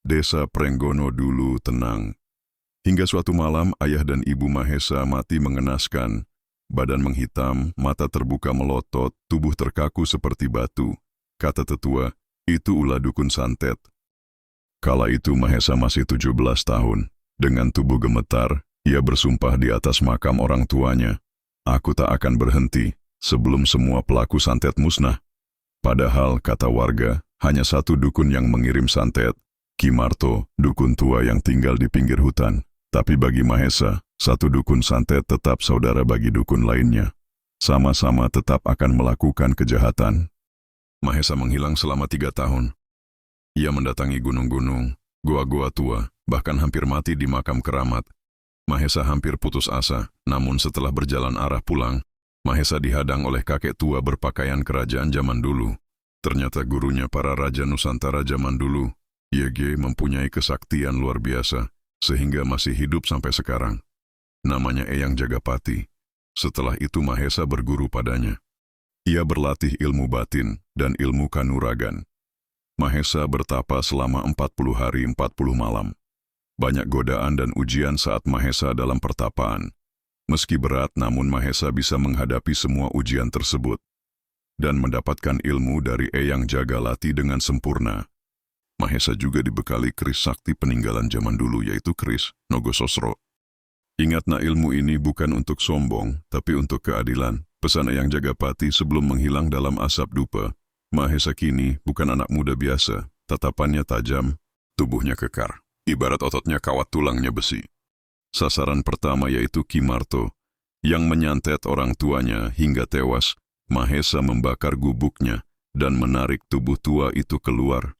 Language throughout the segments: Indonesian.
Desa Prenggono dulu tenang. Hingga suatu malam ayah dan ibu Mahesa mati mengenaskan. Badan menghitam, mata terbuka melotot, tubuh terkaku seperti batu. Kata tetua, itu ulah dukun santet. Kala itu Mahesa masih 17 tahun. Dengan tubuh gemetar, ia bersumpah di atas makam orang tuanya. Aku tak akan berhenti sebelum semua pelaku santet musnah. Padahal, kata warga, hanya satu dukun yang mengirim santet. Ki Marto, dukun tua yang tinggal di pinggir hutan. Tapi bagi Mahesa, satu dukun santet tetap saudara bagi dukun lainnya. Sama-sama tetap akan melakukan kejahatan. Mahesa menghilang selama 3 tahun. Ia mendatangi gunung-gunung, goa-goa tua, bahkan hampir mati di makam keramat. Mahesa hampir putus asa, namun setelah berjalan arah pulang, Mahesa dihadang oleh kakek tua berpakaian kerajaan zaman dulu. Ternyata gurunya para raja Nusantara zaman dulu. YG mempunyai kesaktian luar biasa, sehingga masih hidup sampai sekarang. Namanya Eyang Jagapati. Setelah itu Mahesa berguru padanya. Ia berlatih ilmu batin dan ilmu kanuragan. Mahesa bertapa selama 40 hari 40 malam. Banyak godaan dan ujian saat Mahesa dalam pertapaan. Meski berat, namun Mahesa bisa menghadapi semua ujian tersebut dan mendapatkan ilmu dari Eyang Jagalati dengan sempurna. Mahesa juga dibekali keris sakti peninggalan zaman dulu, yaitu keris Nogososro. Ingat, ilmu ini bukan untuk sombong, tapi untuk keadilan. Pesan Eyang Jagapati sebelum menghilang dalam asap dupa. Mahesa kini bukan anak muda biasa, tatapannya tajam, tubuhnya kekar. Ibarat ototnya kawat, tulangnya besi. Sasaran pertama yaitu Ki Marto, yang menyantet orang tuanya hingga tewas. Mahesa membakar gubuknya dan menarik tubuh tua itu keluar.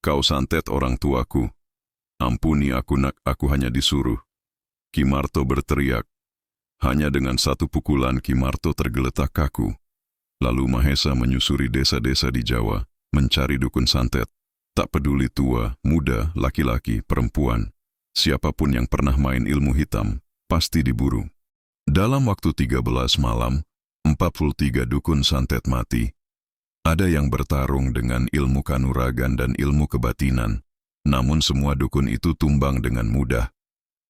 Kau santet orang tuaku. Ampuni aku nak, aku hanya disuruh. Ki Marto berteriak. Hanya dengan satu pukulan Ki Marto tergeletak kaku. Lalu Mahesa menyusuri desa-desa di Jawa, mencari dukun santet. Tak peduli tua, muda, laki-laki, perempuan. Siapapun yang pernah main ilmu hitam, pasti diburu. Dalam waktu 13 malam, 43 dukun santet mati. Ada yang bertarung dengan ilmu kanuragan dan ilmu kebatinan, namun semua dukun itu tumbang dengan mudah.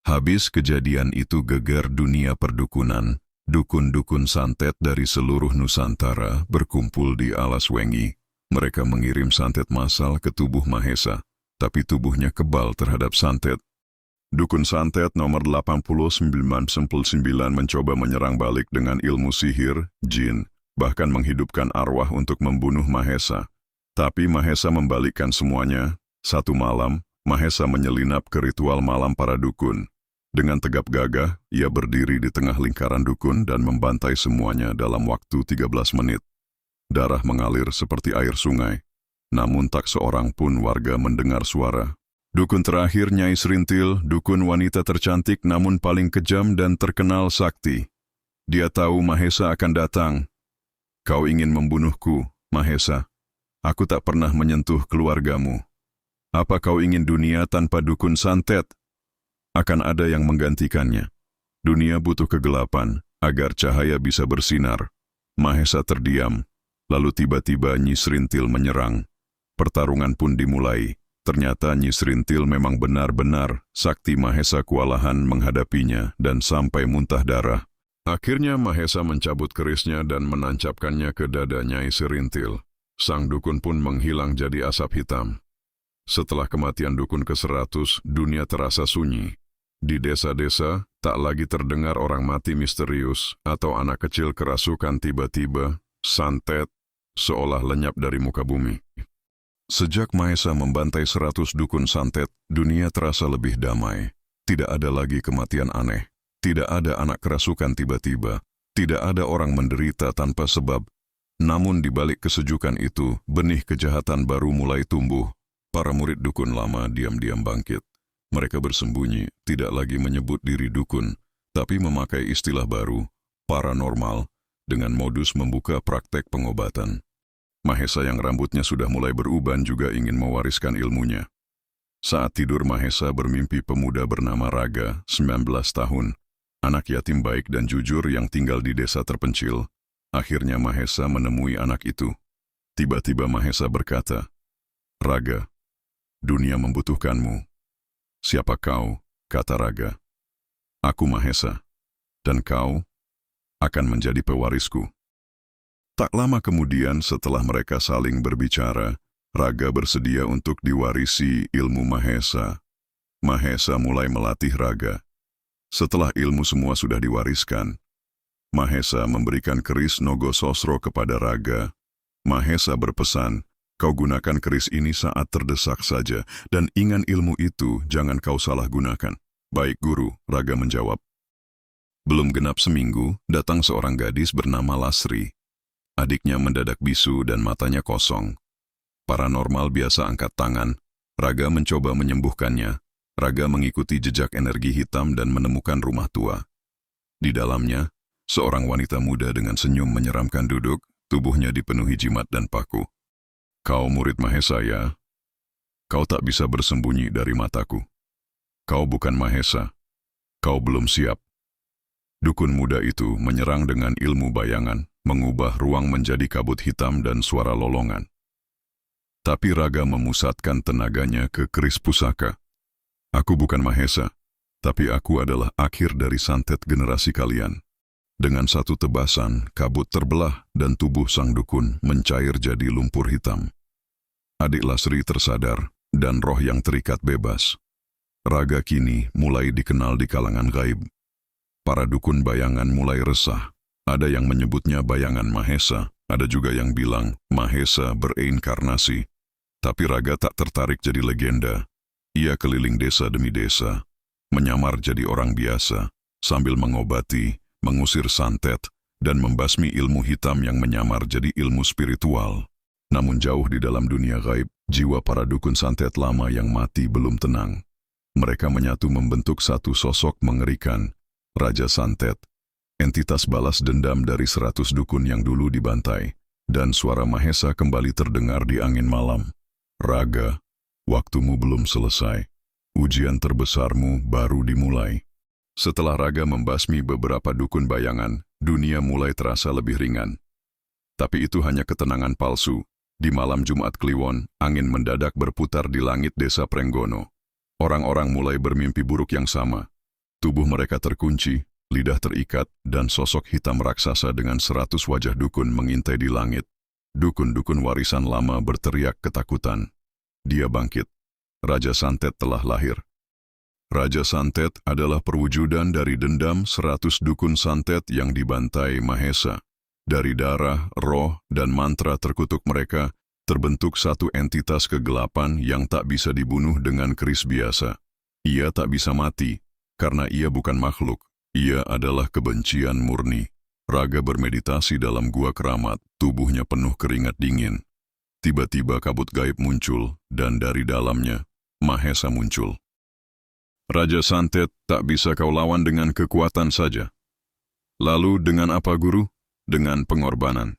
Habis kejadian itu geger dunia perdukunan. Dukun-dukun santet dari seluruh Nusantara berkumpul di Alas Wengi. Mereka mengirim santet massal ke tubuh Mahesa, tapi tubuhnya kebal terhadap santet. Dukun santet nomor 8999 mencoba menyerang balik dengan ilmu sihir, jin, bahkan menghidupkan arwah untuk membunuh Mahesa. Tapi Mahesa membalikkan semuanya. Satu malam, Mahesa menyelinap ke ritual malam para dukun. Dengan tegap gagah, ia berdiri di tengah lingkaran dukun dan membantai semuanya dalam waktu 13 menit. Darah mengalir seperti air sungai. Namun tak seorang pun warga mendengar suara. Dukun terakhir Nyai Serintil, dukun wanita tercantik namun paling kejam dan terkenal sakti. Dia tahu Mahesa akan datang. Kau ingin membunuhku, Mahesa. Aku tak pernah menyentuh keluargamu. Apa kau ingin dunia tanpa dukun santet? Akan ada yang menggantikannya. Dunia butuh kegelapan, agar cahaya bisa bersinar. Mahesa terdiam, lalu tiba-tiba Nyi Serintil menyerang. Pertarungan pun dimulai. Ternyata Nyi Serintil memang benar-benar sakti. Mahesa kewalahan menghadapinya dan sampai muntah darah. Akhirnya Mahesa mencabut kerisnya dan menancapkannya ke dada Nyai Serintil. Sang dukun pun menghilang jadi asap hitam. Setelah kematian dukun ke-100, dunia terasa sunyi. Di desa-desa, tak lagi terdengar orang mati misterius atau anak kecil kerasukan tiba-tiba, santet, seolah lenyap dari muka bumi. Sejak Mahesa membantai 100 dukun santet, dunia terasa lebih damai. Tidak ada lagi kematian aneh. Tidak ada anak kerasukan tiba-tiba. Tidak ada orang menderita tanpa sebab. Namun di balik kesejukan itu, benih kejahatan baru mulai tumbuh. Para murid dukun lama diam-diam bangkit. Mereka bersembunyi, tidak lagi menyebut diri dukun, tapi memakai istilah baru, paranormal, dengan modus membuka praktek pengobatan. Mahesa yang rambutnya sudah mulai beruban juga ingin mewariskan ilmunya. Saat tidur Mahesa bermimpi pemuda bernama Raga, 19 tahun. Anak yatim baik dan jujur yang tinggal di desa terpencil. Akhirnya Mahesa menemui anak itu. Tiba-tiba Mahesa berkata, "Raga, dunia membutuhkanmu." "Siapa kau?" kata Raga. "Aku Mahesa, dan kau akan menjadi pewarisku." Tak lama kemudian setelah mereka saling berbicara, Raga bersedia untuk diwarisi ilmu Mahesa. Mahesa mulai melatih Raga. Setelah ilmu semua sudah diwariskan, Mahesa memberikan keris Nogo Sosro kepada Raga. Mahesa berpesan, "Kau gunakan keris ini saat terdesak saja, dan ingat ilmu itu jangan kau salah gunakan." "Baik guru," Raga menjawab. Belum genap seminggu, datang seorang gadis bernama Lasri. Adiknya mendadak bisu dan matanya kosong. Paranormal biasa angkat tangan. Raga mencoba menyembuhkannya. Raga mengikuti jejak energi hitam dan menemukan rumah tua. Di dalamnya, seorang wanita muda dengan senyum menyeramkan duduk, tubuhnya dipenuhi jimat dan paku. "Kau murid Mahesa ya? Kau tak bisa bersembunyi dari mataku. Kau bukan Mahesa. Kau belum siap." Dukun muda itu menyerang dengan ilmu bayangan, mengubah ruang menjadi kabut hitam dan suara lolongan. Tapi Raga memusatkan tenaganya ke keris pusaka. "Aku bukan Mahesa, tapi aku adalah akhir dari santet generasi kalian." Dengan satu tebasan, kabut terbelah dan tubuh sang dukun mencair jadi lumpur hitam. Adik Lasri tersadar dan roh yang terikat bebas. Raga kini mulai dikenal di kalangan gaib. Para dukun bayangan mulai resah. Ada yang menyebutnya bayangan Mahesa, ada juga yang bilang Mahesa bereinkarnasi. Tapi Raga tak tertarik jadi legenda. Ia keliling desa demi desa, menyamar jadi orang biasa, sambil mengobati, mengusir santet, dan membasmi ilmu hitam yang menyamar jadi ilmu spiritual. Namun jauh di dalam dunia gaib, jiwa para dukun santet lama yang mati belum tenang. Mereka menyatu membentuk satu sosok mengerikan, Raja Santet. Entitas balas dendam dari 100 dukun yang dulu dibantai, dan suara Mahesa kembali terdengar di angin malam. "Raga, waktumu belum selesai. Ujian terbesarmu baru dimulai." Setelah Raga membasmi beberapa dukun bayangan, dunia mulai terasa lebih ringan. Tapi itu hanya ketenangan palsu. Di malam Jumat Kliwon, angin mendadak berputar di langit desa Prenggono. Orang-orang mulai bermimpi buruk yang sama. Tubuh mereka terkunci, lidah terikat, dan sosok hitam raksasa dengan 100 wajah dukun mengintai di langit. Dukun-dukun warisan lama berteriak ketakutan. Dia bangkit. Raja Santet telah lahir. Raja Santet adalah perwujudan dari dendam 100 dukun santet yang dibantai Mahesa. Dari darah, roh, dan mantra terkutuk mereka, terbentuk satu entitas kegelapan yang tak bisa dibunuh dengan keris biasa. Ia tak bisa mati, karena ia bukan makhluk. Ia adalah kebencian murni. Raga bermeditasi dalam gua keramat, tubuhnya penuh keringat dingin. Tiba-tiba kabut gaib muncul, dan dari dalamnya, Mahesa muncul. "Raja Santet tak bisa kau lawan dengan kekuatan saja." "Lalu dengan apa guru?" "Dengan pengorbanan.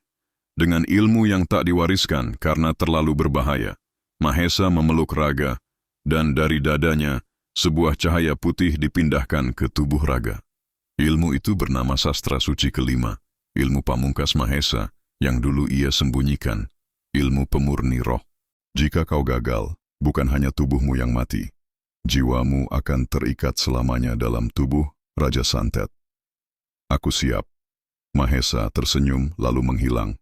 Dengan ilmu yang tak diwariskan karena terlalu berbahaya." Mahesa memeluk Raga, dan dari dadanya, sebuah cahaya putih dipindahkan ke tubuh Raga. Ilmu itu bernama Sastra Suci Kelima, ilmu pamungkas Mahesa yang dulu ia sembunyikan, ilmu pemurni roh. Jika kau gagal, bukan hanya tubuhmu yang mati, jiwamu akan terikat selamanya dalam tubuh Raja Santet. "Aku siap." Mahesa tersenyum lalu menghilang.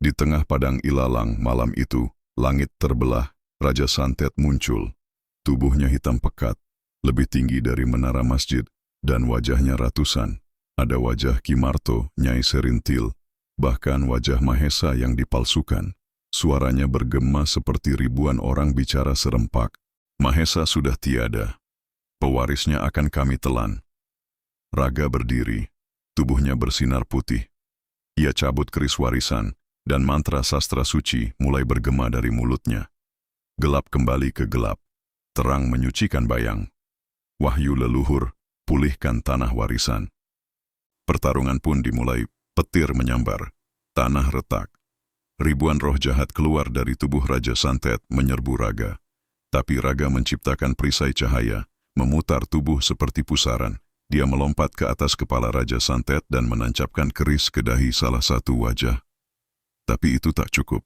Di tengah padang ilalang malam itu, langit terbelah, Raja Santet muncul. Tubuhnya hitam pekat, lebih tinggi dari menara masjid, dan wajahnya ratusan. Ada wajah Ki Marto, Nyai Serintil, bahkan wajah Mahesa yang dipalsukan. Suaranya bergema seperti ribuan orang bicara serempak. "Mahesa sudah tiada. Pewarisnya akan kami telan." Raga berdiri, tubuhnya bersinar putih. Ia cabut keris warisan, dan mantra sastra suci mulai bergema dari mulutnya. Gelap kembali ke gelap, terang menyucikan bayang. Wahyu leluhur, pulihkan tanah warisan. Pertarungan pun dimulai, petir menyambar, tanah retak. Ribuan roh jahat keluar dari tubuh Raja Santet menyerbu Raga. Tapi Raga menciptakan perisai cahaya, memutar tubuh seperti pusaran, Dia melompat ke atas kepala Raja Santet dan menancapkan keris ke dahi salah satu wajah. Tapi itu tak cukup.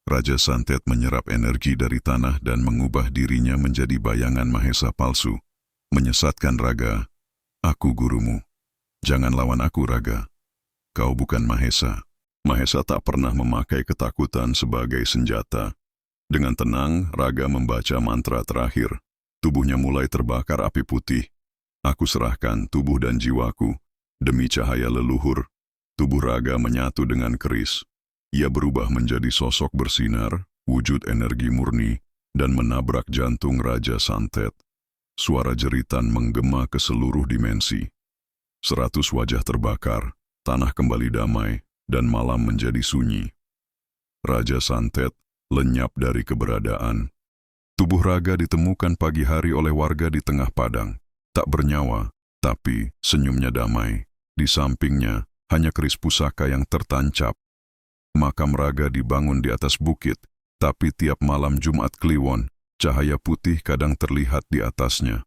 Raja Santet menyerap energi dari tanah dan mengubah dirinya menjadi bayangan Mahesa palsu, menyesatkan Raga. Aku gurumu. Jangan lawan aku, Raga. Kau bukan Mahesa. Mahesa tak pernah memakai ketakutan sebagai senjata. Dengan tenang, Raga membaca mantra terakhir. Tubuhnya mulai terbakar api putih. Aku serahkan tubuh dan jiwaku demi cahaya leluhur. Tubuh Raga menyatu dengan keris. Ia berubah menjadi sosok bersinar, wujud energi murni, dan menabrak jantung Raja Santet. Suara jeritan menggema ke seluruh dimensi. 100 wajah terbakar, tanah kembali damai, dan malam menjadi sunyi. Raja Santet lenyap dari keberadaan. Tubuh Raga ditemukan pagi hari oleh warga di tengah padang. Tak bernyawa, tapi senyumnya damai. Di sampingnya hanya keris pusaka yang tertancap. Makam Raga dibangun di atas bukit, tapi tiap malam Jumat Kliwon, cahaya putih kadang terlihat di atasnya.